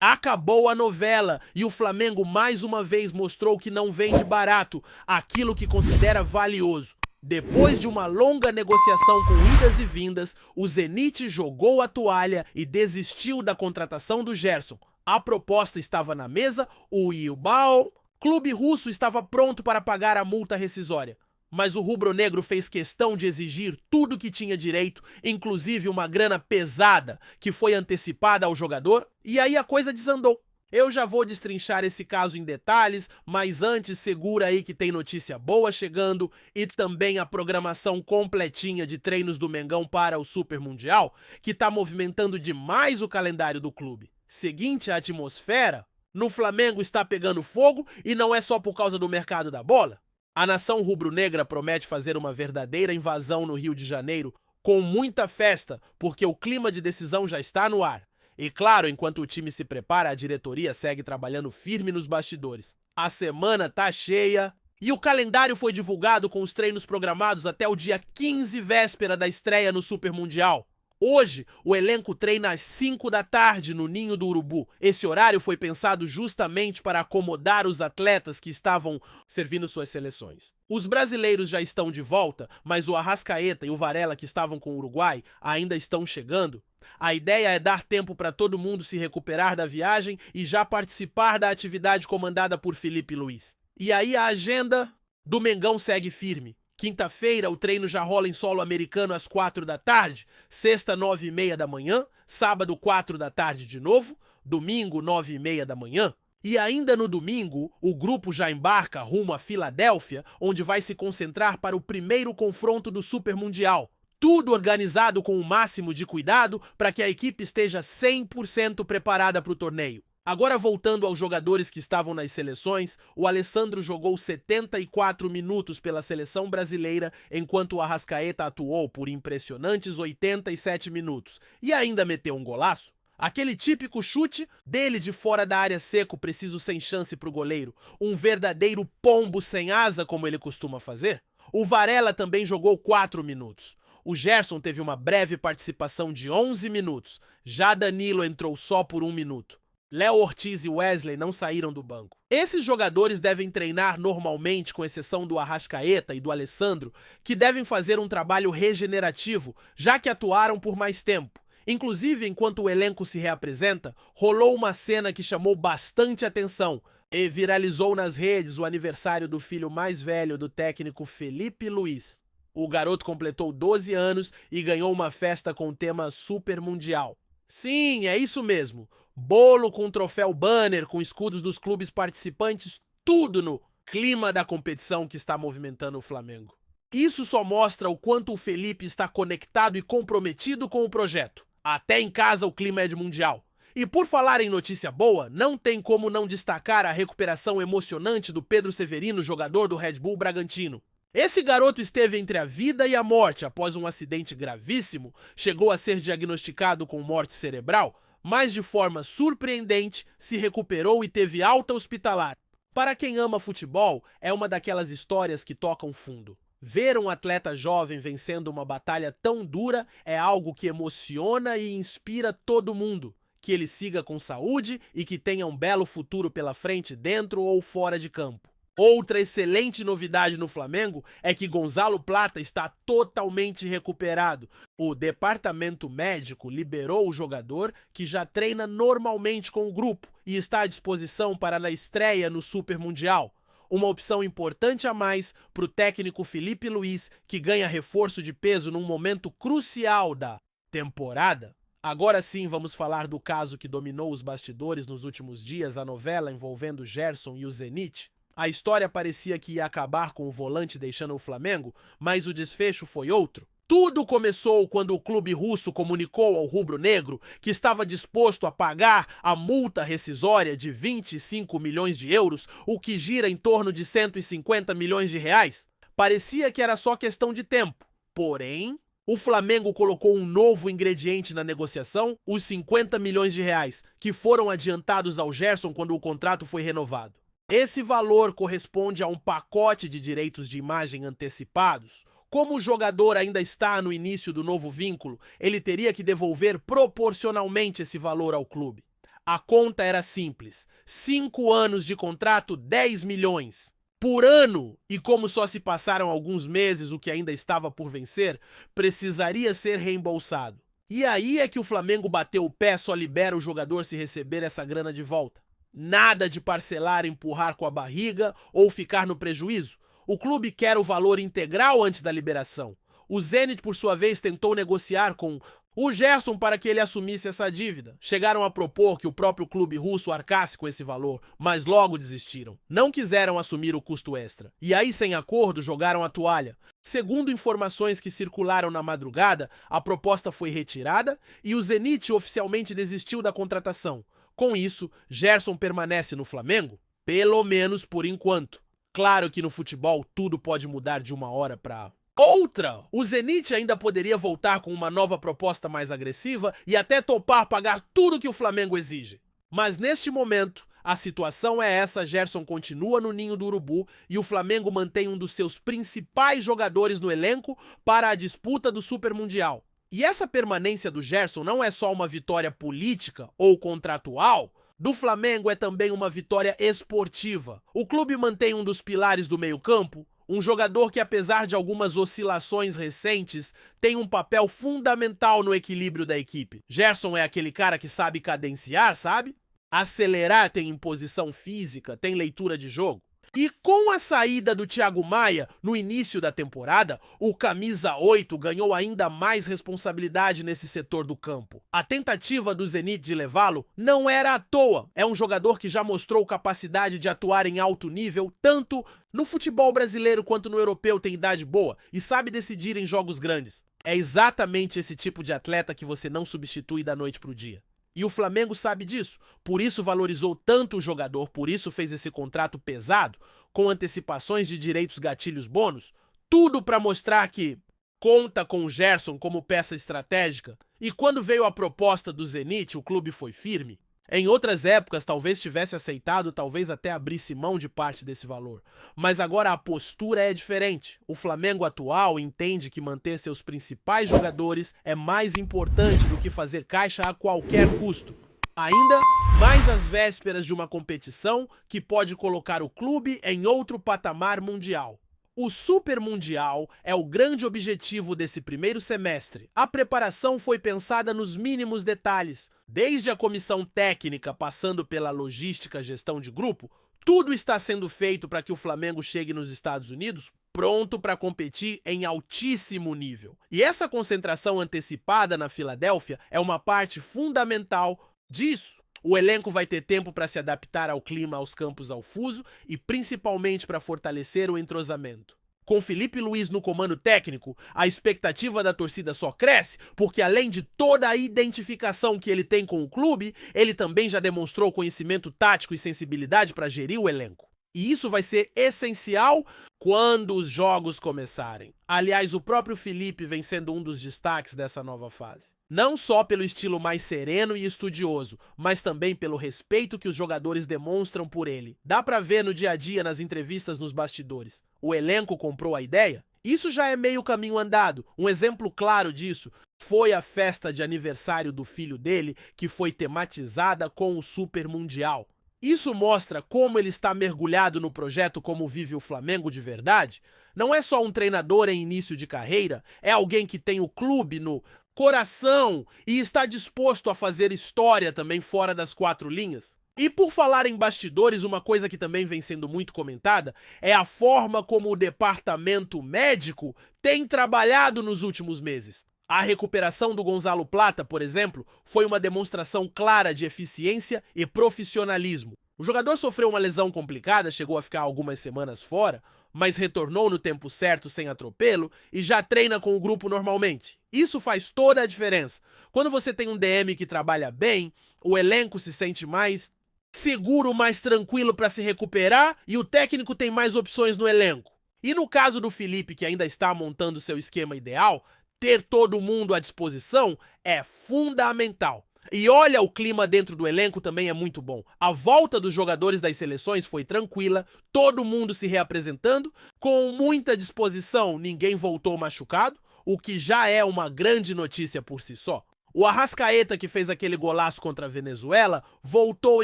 Acabou a novela e o Flamengo mais uma vez mostrou que não vende barato aquilo que considera valioso. Depois de uma longa negociação com idas e vindas, o Zenit jogou a toalha e desistiu da contratação do Gerson. A proposta estava na mesa, o Ilbao, clube russo, estava pronto para pagar a multa rescisória. Mas o rubro-negro fez questão de exigir tudo que tinha direito, inclusive uma grana pesada que foi antecipada ao jogador, e aí a coisa desandou. Eu já vou destrinchar esse caso em detalhes, mas antes segura aí que tem notícia boa chegando e também a programação completinha de treinos do Mengão para o Super Mundial, que tá movimentando demais o calendário do clube. Seguinte a atmosfera, no Flamengo está pegando fogo e não é só por causa do mercado da bola. A nação rubro-negra promete fazer uma verdadeira invasão no Rio de Janeiro com muita festa, porque o clima de decisão já está no ar. E claro, enquanto o time se prepara, a diretoria segue trabalhando firme nos bastidores. A semana tá cheia e o calendário foi divulgado com os treinos programados até o dia 15, véspera da estreia no Super Mundial. Hoje, o elenco treina às 5 da tarde no Ninho do Urubu. Esse horário foi pensado justamente para acomodar os atletas que estavam servindo suas seleções. Os brasileiros já estão de volta, mas o Arrascaeta e o Varela, que estavam com o Uruguai, ainda estão chegando. A ideia é dar tempo para todo mundo se recuperar da viagem e já participar da atividade comandada por Felipe Luiz. E aí a agenda do Mengão segue firme. Quinta-feira, o treino já rola em solo americano às 4 da tarde, sexta, 9h30 da manhã, sábado, 4 da tarde de novo, domingo, 9h30 da manhã. E ainda no domingo, o grupo já embarca rumo a Filadélfia, onde vai se concentrar para o primeiro confronto do Super Mundial. Tudo organizado com o máximo de cuidado para que a equipe esteja 100% preparada para o torneio. Agora, voltando aos jogadores que estavam nas seleções, o Alessandro jogou 74 minutos pela seleção brasileira, enquanto o Arrascaeta atuou por impressionantes 87 minutos e ainda meteu um golaço. Aquele típico chute dele de fora da área seco, preciso sem chance para o goleiro. Um verdadeiro pombo sem asa, como ele costuma fazer. O Varela também jogou 4 minutos. O Gerson teve uma breve participação de 11 minutos. Já Danilo entrou só por 1 minuto. Léo Ortiz e Wesley não saíram do banco. Esses jogadores devem treinar normalmente, com exceção do Arrascaeta e do Alessandro, que devem fazer um trabalho regenerativo, já que atuaram por mais tempo. Inclusive, enquanto o elenco se reapresenta, rolou uma cena que chamou bastante atenção e viralizou nas redes o aniversário do filho mais velho do técnico Felipe Luiz. O garoto completou 12 anos e ganhou uma festa com o tema Super Mundial. Sim, é isso mesmo. Bolo com troféu banner, com escudos dos clubes participantes, tudo no clima da competição que está movimentando o Flamengo. Isso só mostra o quanto o Felipe está conectado e comprometido com o projeto. Até em casa o clima é de mundial. E por falar em notícia boa, não tem como não destacar a recuperação emocionante do Pedro Severino, jogador do Red Bull Bragantino. Esse garoto esteve entre a vida e a morte após um acidente gravíssimo, chegou a ser diagnosticado com morte cerebral, mas de forma surpreendente se recuperou e teve alta hospitalar. Para quem ama futebol, é uma daquelas histórias que tocam fundo. Ver um atleta jovem vencendo uma batalha tão dura é algo que emociona e inspira todo mundo. Que ele siga com saúde e que tenha um belo futuro pela frente, dentro ou fora de campo. Outra excelente novidade no Flamengo é que Gonzalo Plata está totalmente recuperado. O departamento médico liberou o jogador, que já treina normalmente com o grupo e está à disposição para na estreia no Super Mundial. Uma opção importante a mais para o técnico Felipe Luiz, que ganha reforço de peso num momento crucial da temporada. Agora sim, vamos falar do caso que dominou os bastidores nos últimos dias, a novela envolvendo Gerson e o Zenit. A história parecia que ia acabar com o volante deixando o Flamengo, mas o desfecho foi outro. Tudo começou quando o clube russo comunicou ao rubro-negro que estava disposto a pagar a multa rescisória de 25 milhões de euros, o que gira em torno de 150 milhões de reais. Parecia que era só questão de tempo. Porém, o Flamengo colocou um novo ingrediente na negociação, os 50 milhões de reais, que foram adiantados ao Gerson quando o contrato foi renovado. Esse valor corresponde a um pacote de direitos de imagem antecipados. Como o jogador ainda está no início do novo vínculo, ele teria que devolver proporcionalmente esse valor ao clube. A conta era simples: 5 anos de contrato, 10 milhões. Por ano, e como só se passaram alguns meses, o que ainda estava por vencer, precisaria ser reembolsado. E aí é que o Flamengo bateu o pé, só libera o jogador se receber essa grana de volta. Nada de parcelar, empurrar com a barriga ou ficar no prejuízo. O clube quer o valor integral antes da liberação. O Zenit, por sua vez, tentou negociar com o Gerson para que ele assumisse essa dívida. Chegaram a propor que o próprio clube russo arcasse com esse valor, mas logo desistiram. Não quiseram assumir o custo extra. E aí, sem acordo, jogaram a toalha. Segundo informações que circularam na madrugada, a proposta foi retirada e o Zenit oficialmente desistiu da contratação. Com isso, Gerson permanece no Flamengo, pelo menos por enquanto. Claro que no futebol tudo pode mudar de uma hora para outra. O Zenit ainda poderia voltar com uma nova proposta mais agressiva e até topar pagar tudo que o Flamengo exige. Mas neste momento, a situação é essa: Gerson continua no ninho do urubu e o Flamengo mantém um dos seus principais jogadores no elenco para a disputa do Super Mundial. E essa permanência do Gerson não é só uma vitória política ou contratual. Do Flamengo é também uma vitória esportiva. O clube mantém um dos pilares do meio-campo, um jogador que, apesar de algumas oscilações recentes, tem um papel fundamental no equilíbrio da equipe. Gerson é aquele cara que sabe cadenciar, sabe? Acelerar, tem imposição física, tem leitura de jogo. E com a saída do Thiago Maia no início da temporada, o camisa 8 ganhou ainda mais responsabilidade nesse setor do campo. A tentativa do Zenit de levá-lo não era à toa. É um jogador que já mostrou capacidade de atuar em alto nível, tanto no futebol brasileiro quanto no europeu, tem idade boa e sabe decidir em jogos grandes. É exatamente esse tipo de atleta que você não substitui da noite para o dia. E o Flamengo sabe disso, por isso valorizou tanto o jogador, por isso fez esse contrato pesado, com antecipações de direitos, gatilhos, bônus, tudo para mostrar que conta com o Gerson como peça estratégica. E quando veio a proposta do Zenit, o clube foi firme. Em outras épocas, talvez tivesse aceitado, talvez até abrisse mão de parte desse valor. Mas agora a postura é diferente. O Flamengo atual entende que manter seus principais jogadores é mais importante do que fazer caixa a qualquer custo. Ainda mais às vésperas de uma competição que pode colocar o clube em outro patamar mundial. O Super Mundial é o grande objetivo desse primeiro semestre. A preparação foi pensada nos mínimos detalhes. Desde a comissão técnica, passando pela logística, gestão de grupo, tudo está sendo feito para que o Flamengo chegue nos Estados Unidos pronto para competir em altíssimo nível. E essa concentração antecipada na Filadélfia é uma parte fundamental disso. O elenco vai ter tempo para se adaptar ao clima, aos campos, ao fuso e principalmente para fortalecer o entrosamento. Com Felipe Luiz no comando técnico, a expectativa da torcida só cresce, porque além de toda a identificação que ele tem com o clube, ele também já demonstrou conhecimento tático e sensibilidade para gerir o elenco. E isso vai ser essencial quando os jogos começarem. Aliás, o próprio Felipe vem sendo um dos destaques dessa nova fase. Não só pelo estilo mais sereno e estudioso, mas também pelo respeito que os jogadores demonstram por ele. Dá pra ver no dia a dia, nas entrevistas, nos bastidores. O elenco comprou a ideia? Isso já é meio caminho andado. Um exemplo claro disso foi a festa de aniversário do filho dele, que foi tematizada com o Super Mundial. Isso mostra como ele está mergulhado no projeto, como vive o Flamengo de verdade. Não é só um treinador em início de carreira, é alguém que tem o clube no coração e está disposto a fazer história também fora das quatro linhas. E por falar em bastidores, uma coisa que também vem sendo muito comentada é a forma como o departamento médico tem trabalhado nos últimos meses. A recuperação do Gonzalo Plata, por exemplo, foi uma demonstração clara de eficiência e profissionalismo. O jogador sofreu uma lesão complicada, chegou a ficar algumas semanas fora, mas retornou no tempo certo sem atropelo e já treina com o grupo normalmente. Isso faz toda a diferença. Quando você tem um DM que trabalha bem, o elenco se sente mais seguro, mais tranquilo para se recuperar e o técnico tem mais opções no elenco. E no caso do Felipe, que ainda está montando seu esquema ideal, ter todo mundo à disposição é fundamental. E olha, o clima dentro do elenco também é muito bom. A volta dos jogadores das seleções foi tranquila, todo mundo se reapresentando, com muita disposição, ninguém voltou machucado, o que já é uma grande notícia por si só. O Arrascaeta, que fez aquele golaço contra a Venezuela, voltou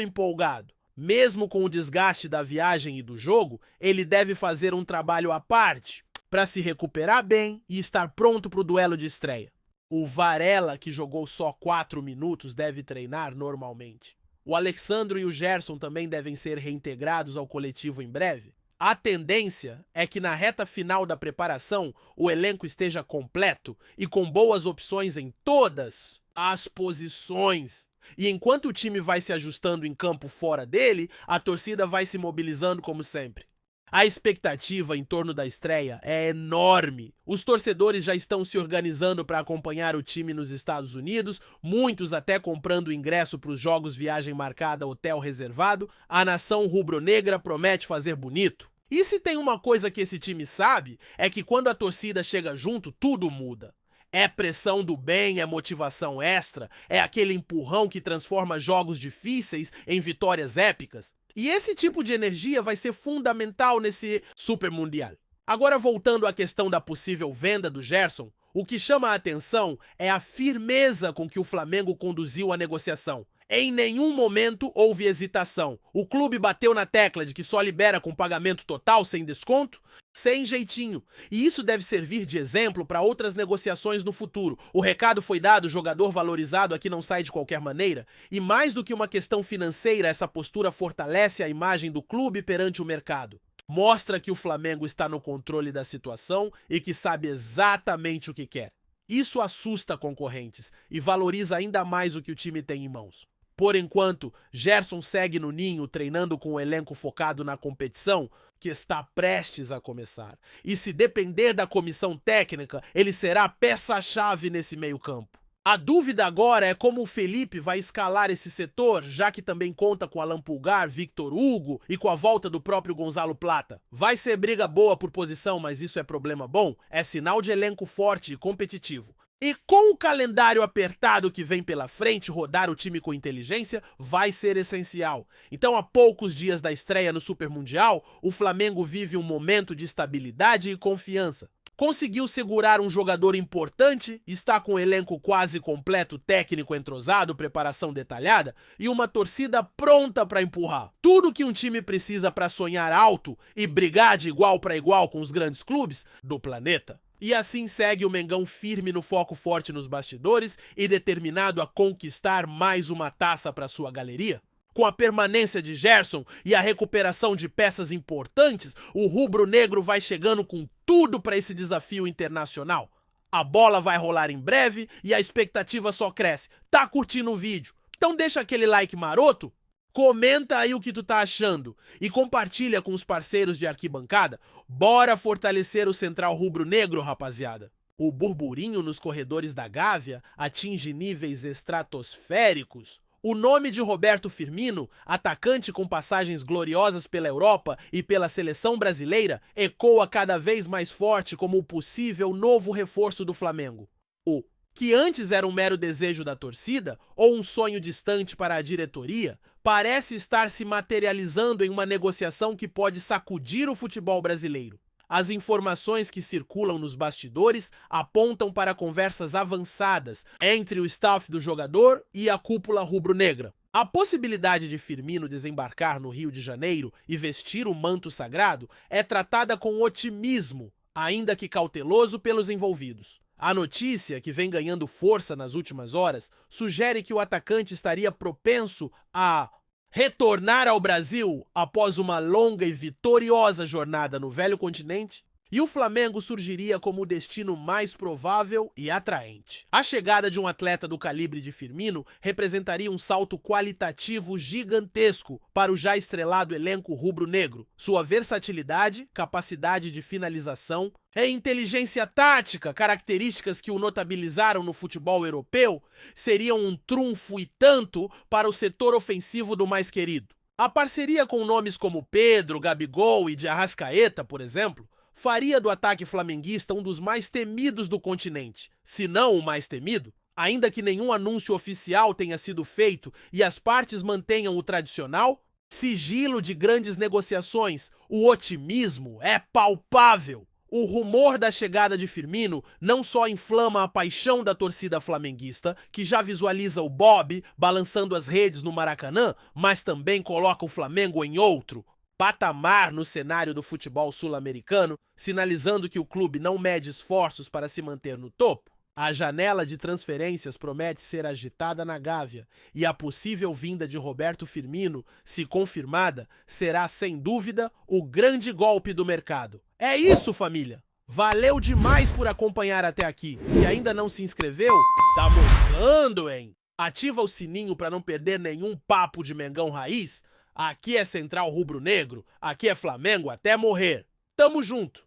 empolgado. Mesmo com o desgaste da viagem e do jogo, ele deve fazer um trabalho à parte para se recuperar bem e estar pronto para o duelo de estreia. O Varela, que jogou só 4 minutos, deve treinar normalmente. O Alexandro e o Gerson também devem ser reintegrados ao coletivo em breve. A tendência é que na reta final da preparação o elenco esteja completo e com boas opções em todas as posições. E enquanto o time vai se ajustando em campo fora dele, a torcida vai se mobilizando como sempre. A expectativa em torno da estreia é enorme. Os torcedores já estão se organizando para acompanhar o time nos Estados Unidos, muitos até comprando ingresso para os jogos viagem marcada, hotel reservado. A nação rubro-negra promete fazer bonito. E se tem uma coisa que esse time sabe, é que quando a torcida chega junto, tudo muda. É pressão do bem, é motivação extra, é aquele empurrão que transforma jogos difíceis em vitórias épicas. E esse tipo de energia vai ser fundamental nesse Super Mundial. Agora, voltando à questão da possível venda do Gerson, o que chama a atenção é a firmeza com que o Flamengo conduziu a negociação. Em nenhum momento houve hesitação. O clube bateu na tecla de que só libera com pagamento total, sem desconto, sem jeitinho. E isso deve servir de exemplo para outras negociações no futuro. O recado foi dado, o jogador valorizado aqui não sai de qualquer maneira. E mais do que uma questão financeira, essa postura fortalece a imagem do clube perante o mercado. Mostra que o Flamengo está no controle da situação e que sabe exatamente o que quer. Isso assusta concorrentes e valoriza ainda mais o que o time tem em mãos. Por enquanto, Gerson segue no ninho treinando com o elenco focado na competição, que está prestes a começar. E se depender da comissão técnica, ele será peça-chave nesse meio-campo. A dúvida agora é como o Felipe vai escalar esse setor, já que também conta com Alan Pulgar, Victor Hugo e com a volta do próprio Gonzalo Plata. Vai ser briga boa por posição, mas isso é problema bom? É sinal de elenco forte e competitivo. E com o calendário apertado que vem pela frente, rodar o time com inteligência vai ser essencial. Então, a poucos dias da estreia no Super Mundial, o Flamengo vive um momento de estabilidade e confiança. Conseguiu segurar um jogador importante, está com um elenco quase completo, técnico entrosado, preparação detalhada e uma torcida pronta para empurrar. Tudo que um time precisa para sonhar alto e brigar de igual para igual com os grandes clubes do planeta. E assim segue o Mengão firme no foco forte nos bastidores e determinado a conquistar mais uma taça para sua galeria. Com a permanência de Gerson e a recuperação de peças importantes, o rubro-negro vai chegando com tudo para esse desafio internacional. A bola vai rolar em breve e a expectativa só cresce. Tá curtindo o vídeo? Então deixa aquele like maroto? Comenta aí o que tu tá achando e compartilha com os parceiros de arquibancada. Bora fortalecer o Central Rubro-Negro, rapaziada. O burburinho nos corredores da Gávea atinge níveis estratosféricos. O nome de Roberto Firmino, atacante com passagens gloriosas pela Europa e pela seleção brasileira, ecoa cada vez mais forte como o possível novo reforço do Flamengo. O que antes era um mero desejo da torcida ou um sonho distante para a diretoria, parece estar se materializando em uma negociação que pode sacudir o futebol brasileiro. As informações que circulam nos bastidores apontam para conversas avançadas entre o staff do jogador e a cúpula rubro-negra. A possibilidade de Firmino desembarcar no Rio de Janeiro e vestir o manto sagrado é tratada com otimismo, ainda que cauteloso pelos envolvidos. A notícia, que vem ganhando força nas últimas horas, sugere que o atacante estaria propenso a retornar ao Brasil após uma longa e vitoriosa jornada no velho continente, e o Flamengo surgiria como o destino mais provável e atraente. A chegada de um atleta do calibre de Firmino representaria um salto qualitativo gigantesco para o já estrelado elenco rubro-negro. Sua versatilidade, capacidade de finalização e inteligência tática, características que o notabilizaram no futebol europeu, seriam um trunfo e tanto para o setor ofensivo do mais querido. A parceria com nomes como Pedro, Gabigol e de Arrascaeta, por exemplo, faria do ataque flamenguista um dos mais temidos do continente, se não o mais temido, ainda que nenhum anúncio oficial tenha sido feito e as partes mantenham o tradicional sigilo de grandes negociações. O otimismo é palpável. O rumor da chegada de Firmino não só inflama a paixão da torcida flamenguista, que já visualiza o Bob balançando as redes no Maracanã, mas também coloca o Flamengo em outro patamar no cenário do futebol sul-americano, sinalizando que o clube não mede esforços para se manter no topo. A janela de transferências promete ser agitada na Gávea e a possível vinda de Roberto Firmino, se confirmada, será sem dúvida o grande golpe do mercado. É isso, família! Valeu demais por acompanhar até aqui. Se ainda não se inscreveu, tá moscando, hein? Ativa o sininho para não perder nenhum papo de Mengão Raiz. Aqui é Central Rubro Negro, aqui é Flamengo até morrer. Tamo junto!